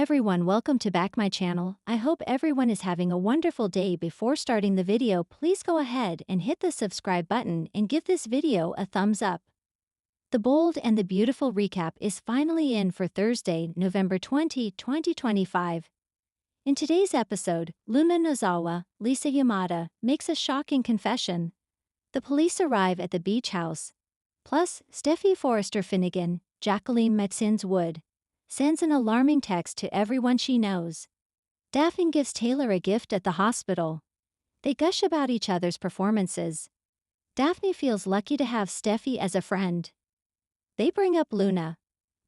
everyone, welcome to back my channel. I hope everyone is having a wonderful day. Before starting the video, please go ahead and hit the subscribe button and give this video a thumbs up. The bold and the beautiful recap is finally in for Thursday, November 20, 2025. In today's episode, Luna Nozawa, Lisa Yamada, makes a shocking confession. The police arrive at the beach house. Plus, Steffy Forrester Finnegan, Jacqueline Metzins Wood, sends an alarming text to everyone she knows. Daphne gives Taylor a gift at the hospital. They gush about each other's performances. Daphne feels lucky to have Steffy as a friend. They bring up Luna.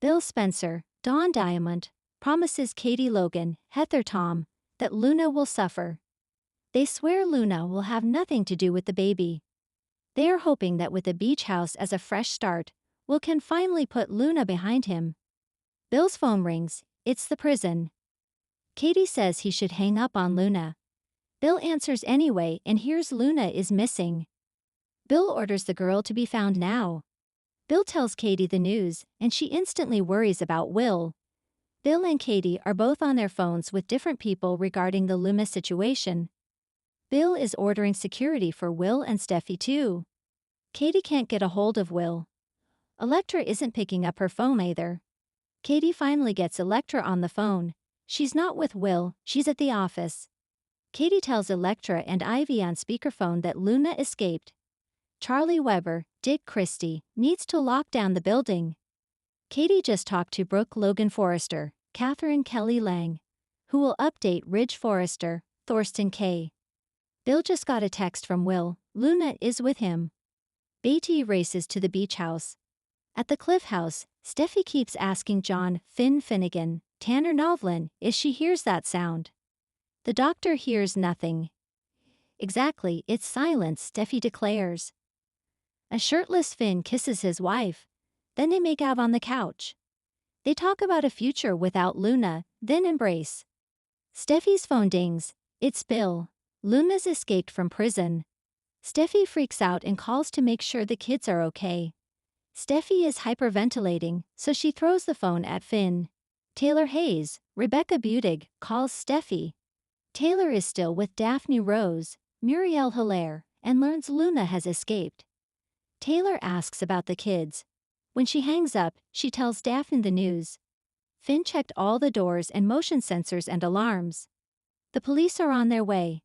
Bill Spencer, Dawn Diamond, promises Katie Logan, Heather Tom, that Luna will suffer. They swear Luna will have nothing to do with the baby. They are hoping that with the beach house as a fresh start, Will can finally put Luna behind him. Bill's phone rings. It's the prison. Katie says he should hang up on Luna. Bill answers anyway and hears Luna is missing. Bill orders the girl to be found now. Bill tells Katie the news, and she instantly worries about Will. Bill and Katie are both on their phones with different people regarding the Luna situation. Bill is ordering security for Will and Steffy too. Katie can't get a hold of Will. Electra isn't picking up her phone either. Katie finally gets Electra on the phone. She's not with Will, she's at the office. Katie tells Electra and Ivy on speakerphone that Luna escaped. Charlie Weber, Dick Christie, needs to lock down the building. Katie just talked to Brooke Logan Forrester, Catherine Kelly Lang, who will update Ridge Forrester, Thorsten K. Bill just got a text from Will. Luna is with him. Beatty races to the beach house. At the Cliff House, Steffy keeps asking John Finnegan, Tanner Novlin, if she hears that sound. The doctor hears nothing. Exactly, it's silence, Steffy declares. A shirtless Finn kisses his wife. Then they make out on the couch. They talk about a future without Luna, then embrace. Steffy's phone dings. It's Bill. Luna's escaped from prison. Steffy freaks out and calls to make sure the kids are okay. Steffy is hyperventilating, so she throws the phone at Finn. Taylor Hayes, Rebecca Budig, calls Steffy. Taylor is still with Daphne Rose, Muriel Hilaire, and learns Luna has escaped. Taylor asks about the kids. When she hangs up, she tells Daphne the news. Finn checked all the doors and motion sensors and alarms. The police are on their way.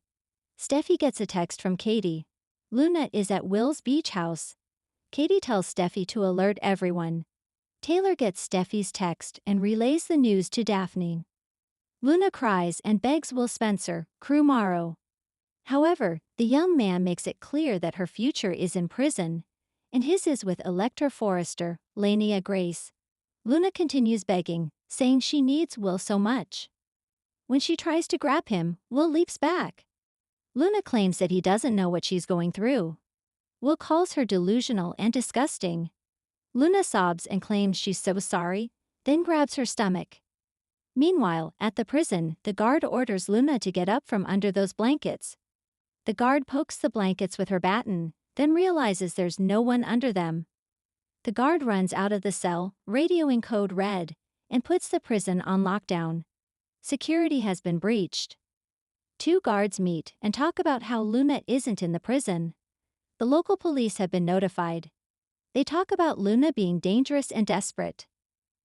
Steffy gets a text from Katie. Luna is at Will's beach house. Katie tells Steffy to alert everyone. Taylor gets Steffy's text and relays the news to Daphne. Luna cries and begs Will Spencer, Crew Morrow. However, the young man makes it clear that her future is in prison, and his is with Electra Forrester, Lania Grace. Luna continues begging, saying she needs Will so much. When she tries to grab him, Will leaps back. Luna claims that he doesn't know what she's going through. Will calls her delusional and disgusting. Luna sobs and claims she's so sorry, then grabs her stomach. Meanwhile, at the prison, the guard orders Luna to get up from under those blankets. The guard pokes the blankets with her baton, then realizes there's no one under them. The guard runs out of the cell, radioing code red, and puts the prison on lockdown. Security has been breached. Two guards meet and talk about how Luna isn't in the prison. The local police have been notified. They talk about Luna being dangerous and desperate.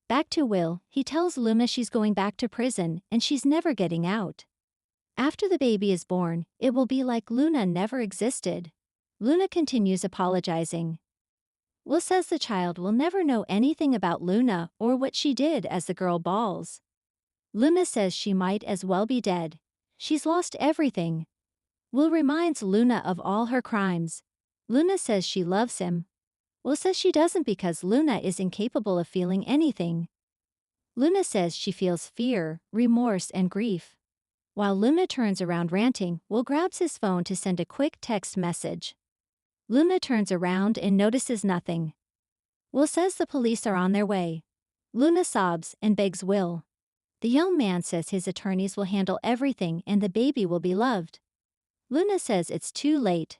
Back to Will, he tells Luna she's going back to prison and she's never getting out. After the baby is born, it will be like Luna never existed. Luna continues apologizing. Will says the child will never know anything about Luna or what she did as the girl bawls. Luna says she might as well be dead. She's lost everything. Will reminds Luna of all her crimes. Luna says she loves him. Will says she doesn't because Luna is incapable of feeling anything. Luna says she feels fear, remorse, and grief. While Luna turns around ranting, Will grabs his phone to send a quick text message. Luna turns around and notices nothing. Will says the police are on their way. Luna sobs and begs Will. The young man says his attorneys will handle everything and the baby will be loved. Luna says it's too late.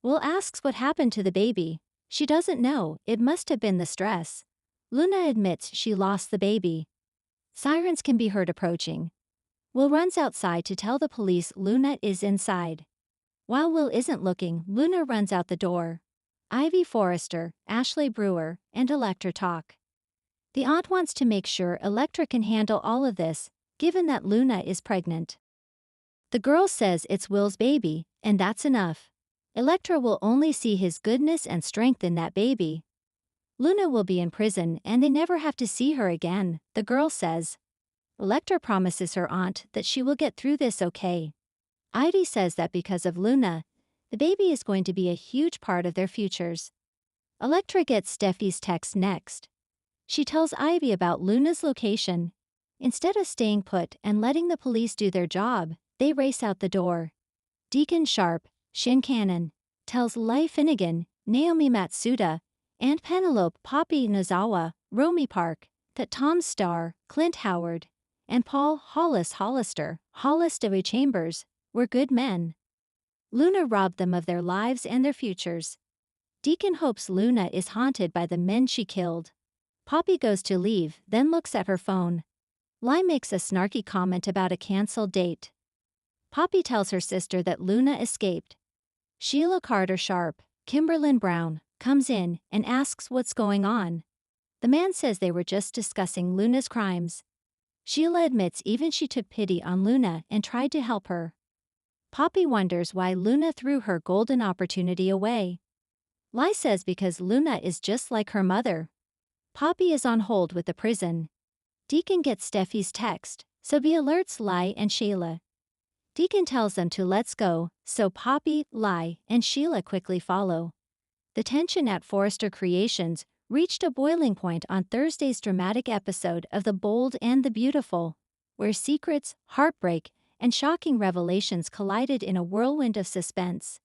Will asks what happened to the baby. She doesn't know, it must have been the stress. Luna admits she lost the baby. Sirens can be heard approaching. Will runs outside to tell the police Luna is inside. While Will isn't looking, Luna runs out the door. Ivy Forrester, Ashley Brewer, and Electra talk. The aunt wants to make sure Electra can handle all of this, given that Luna is pregnant. The girl says it's Will's baby, and that's enough. Electra will only see his goodness and strength in that baby. Luna will be in prison and they never have to see her again, the girl says. Electra promises her aunt that she will get through this okay. Ivy says that because of Luna, the baby is going to be a huge part of their futures. Electra gets Steffy's text next. She tells Ivy about Luna's location. Instead of staying put and letting the police do their job, they race out the door. Deacon Sharp, Shin Cannon, tells Lai Finnegan, Naomi Matsuda, and Penelope Poppy Nozawa, Romy Park, that Tom Starr, Clint Howard, and Paul Hollis Dewey Chambers, were good men. Luna robbed them of their lives and their futures. Deacon hopes Luna is haunted by the men she killed. Poppy goes to leave, then looks at her phone. Lai makes a snarky comment about a canceled date. Poppy tells her sister that Luna escaped. Sheila Carter Sharp, Kimberlyn Brown, comes in and asks what's going on. The man says they were just discussing Luna's crimes. Sheila admits even she took pity on Luna and tried to help her. Poppy wonders why Luna threw her golden opportunity away. Lai says because Luna is just like her mother. Poppy is on hold with the prison. Deacon gets Steffi's text, so he alerts Lai and Sheila. Deacon tells them to let's go, so Poppy, Lai, and Sheila quickly follow. The tension at Forrester Creations reached a boiling point on Thursday's dramatic episode of The Bold and the Beautiful, where secrets, heartbreak, and shocking revelations collided in a whirlwind of suspense.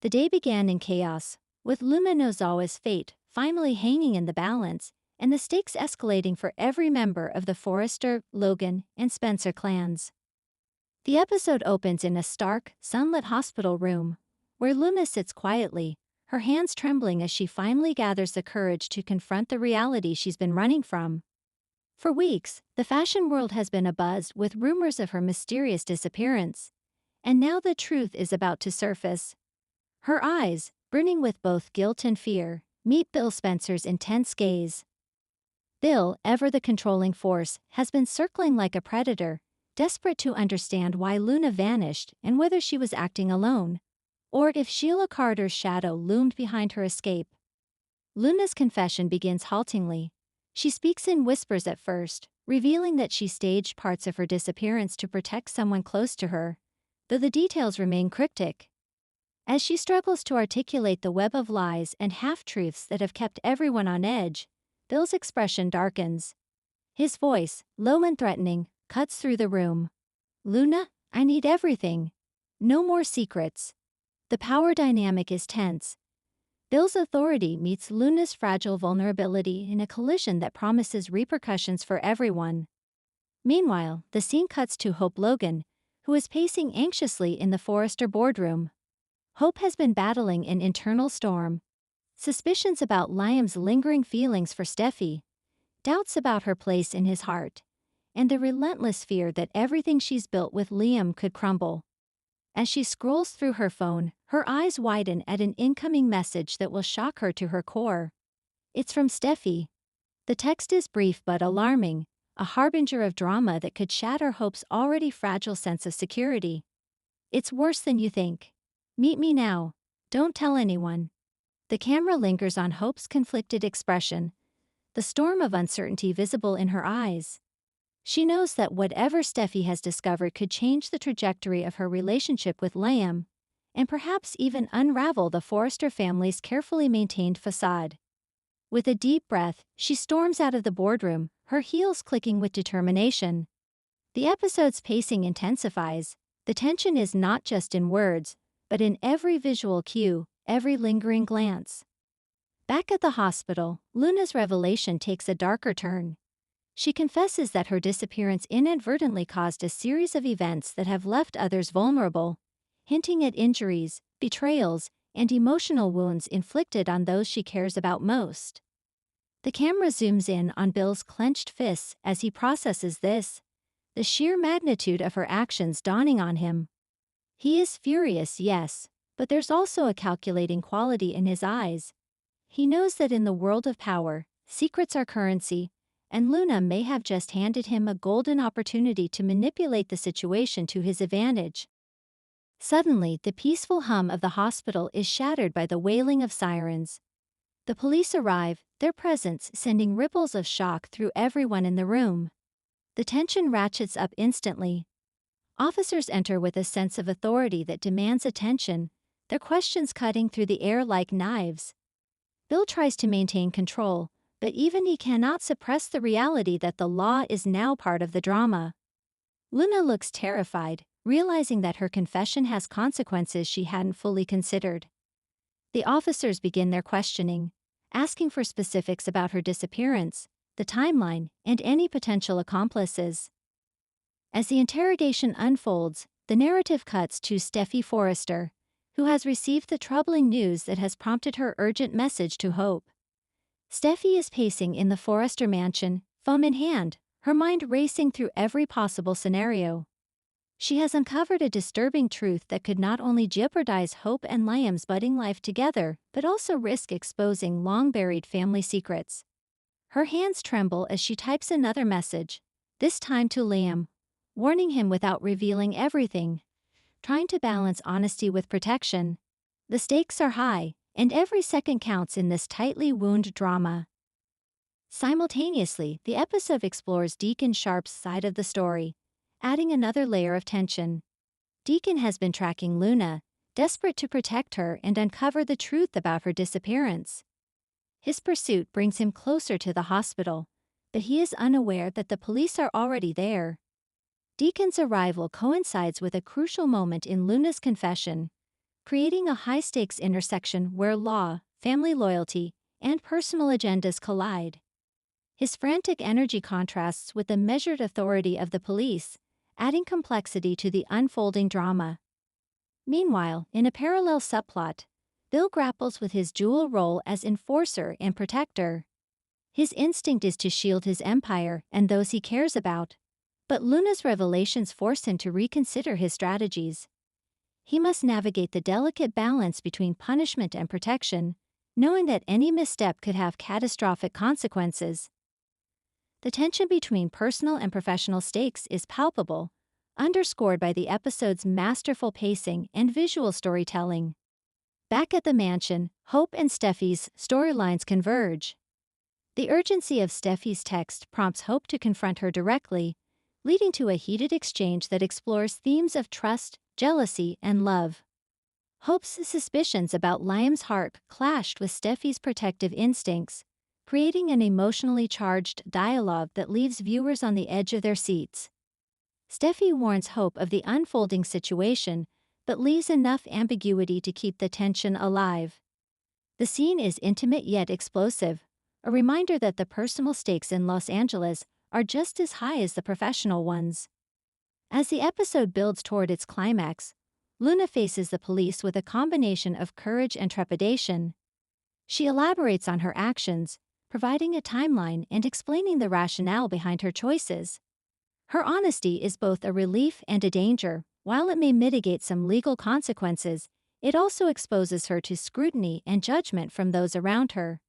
The day began in chaos, with Luna Nozawa's fate finally hanging in the balance, and the stakes escalating for every member of the Forrester, Logan, and Spencer clans. The episode opens in a stark, sunlit hospital room, where Luna sits quietly, her hands trembling as she finally gathers the courage to confront the reality she's been running from. For weeks, the fashion world has been abuzz with rumors of her mysterious disappearance, and now the truth is about to surface. Her eyes, brimming with both guilt and fear, meet Bill Spencer's intense gaze. Bill, ever the controlling force, has been circling like a predator, desperate to understand why Luna vanished and whether she was acting alone, or if Sheila Carter's shadow loomed behind her escape. Luna's confession begins haltingly. She speaks in whispers at first, revealing that she staged parts of her disappearance to protect someone close to her, though the details remain cryptic. As she struggles to articulate the web of lies and half-truths that have kept everyone on edge, Bill's expression darkens. His voice, low and threatening, cuts through the room. Luna, I need everything. No more secrets. The power dynamic is tense. Bill's authority meets Luna's fragile vulnerability in a collision that promises repercussions for everyone. Meanwhile, the scene cuts to Hope Logan, who is pacing anxiously in the Forrester boardroom. Hope has been battling an internal storm. Suspicions about Liam's lingering feelings for Steffy, doubts about her place in his heart, and the relentless fear that everything she's built with Liam could crumble. As she scrolls through her phone, her eyes widen at an incoming message that will shock her to her core. It's from Steffy. The text is brief but alarming, a harbinger of drama that could shatter Hope's already fragile sense of security. It's worse than you think. Meet me now. Don't tell anyone. The camera lingers on Hope's conflicted expression, the storm of uncertainty visible in her eyes. She knows that whatever Steffy has discovered could change the trajectory of her relationship with Liam, and perhaps even unravel the Forrester family's carefully maintained facade. With a deep breath, she storms out of the boardroom, her heels clicking with determination. The episode's pacing intensifies. The tension is not just in words, but in every visual cue, every lingering glance. Back at the hospital, Luna's revelation takes a darker turn. She confesses that her disappearance inadvertently caused a series of events that have left others vulnerable, hinting at injuries, betrayals, and emotional wounds inflicted on those she cares about most. The camera zooms in on Bill's clenched fists as he processes this, the sheer magnitude of her actions dawning on him. He is furious, yes, but there's also a calculating quality in his eyes. He knows that in the world of power, secrets are currency, and Luna may have just handed him a golden opportunity to manipulate the situation to his advantage. Suddenly, the peaceful hum of the hospital is shattered by the wailing of sirens. The police arrive, their presence sending ripples of shock through everyone in the room. The tension ratchets up instantly. Officers enter with a sense of authority that demands attention, their questions cutting through the air like knives. Bill tries to maintain control, but even he cannot suppress the reality that the law is now part of the drama. Luna looks terrified, realizing that her confession has consequences she hadn't fully considered. The officers begin their questioning, asking for specifics about her disappearance, the timeline, and any potential accomplices. As the interrogation unfolds, the narrative cuts to Steffy Forrester, who has received the troubling news that has prompted her urgent message to Hope. Steffy is pacing in the Forrester mansion, phone in hand, her mind racing through every possible scenario. She has uncovered a disturbing truth that could not only jeopardize Hope and Liam's budding life together, but also risk exposing long-buried family secrets. Her hands tremble as she types another message, this time to Liam, warning him without revealing everything, trying to balance honesty with protection. The stakes are high, and every second counts in this tightly wound drama. Simultaneously, the episode explores Deacon Sharp's side of the story, adding another layer of tension. Deacon has been tracking Luna, desperate to protect her and uncover the truth about her disappearance. His pursuit brings him closer to the hospital, but he is unaware that the police are already there. Deacon's arrival coincides with a crucial moment in Luna's confession, creating a high-stakes intersection where law, family loyalty, and personal agendas collide. His frantic energy contrasts with the measured authority of the police, adding complexity to the unfolding drama. Meanwhile, in a parallel subplot, Bill grapples with his dual role as enforcer and protector. His instinct is to shield his empire and those he cares about, but Luna's revelations force him to reconsider his strategies. He must navigate the delicate balance between punishment and protection, knowing that any misstep could have catastrophic consequences. The tension between personal and professional stakes is palpable, underscored by the episode's masterful pacing and visual storytelling. Back at the mansion, Hope and Steffy's storylines converge. The urgency of Steffy's text prompts Hope to confront her directly, leading to a heated exchange that explores themes of trust, jealousy, and love. Hope's suspicions about Liam's heart clashed with Steffy's protective instincts, creating an emotionally charged dialogue that leaves viewers on the edge of their seats. Steffy warns Hope of the unfolding situation, but leaves enough ambiguity to keep the tension alive. The scene is intimate yet explosive, a reminder that the personal stakes in Los Angeles are just as high as the professional ones. As the episode builds toward its climax, Luna faces the police with a combination of courage and trepidation. She elaborates on her actions, providing a timeline and explaining the rationale behind her choices. Her honesty is both a relief and a danger. While it may mitigate some legal consequences, it also exposes her to scrutiny and judgment from those around her.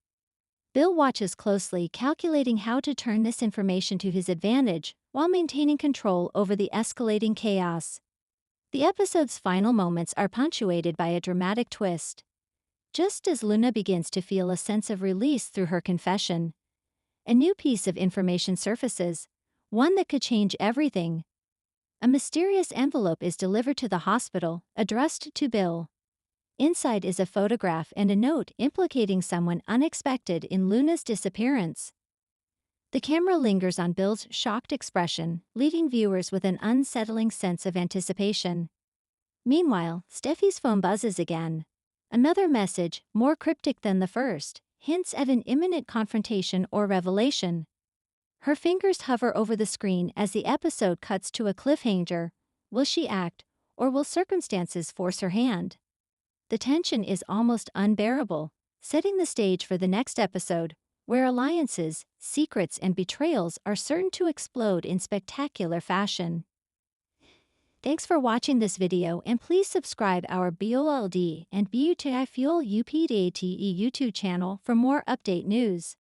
Bill watches closely, calculating how to turn this information to his advantage while maintaining control over the escalating chaos. The episode's final moments are punctuated by a dramatic twist. Just as Luna begins to feel a sense of release through her confession, a new piece of information surfaces, one that could change everything. A mysterious envelope is delivered to the hospital, addressed to Bill. Inside is a photograph and a note implicating someone unexpected in Luna's disappearance. The camera lingers on Bill's shocked expression, leaving viewers with an unsettling sense of anticipation. Meanwhile, Steffy's phone buzzes again. Another message, more cryptic than the first, hints at an imminent confrontation or revelation. Her fingers hover over the screen as the episode cuts to a cliffhanger. Will she act, or will circumstances force her hand? The tension is almost unbearable, setting the stage for the next episode, where alliances, secrets, and betrayals are certain to explode in spectacular fashion. Thanks for watching this video, and please subscribe our BOLD and BUTI Fuel UPDATE YouTube channel for more update news.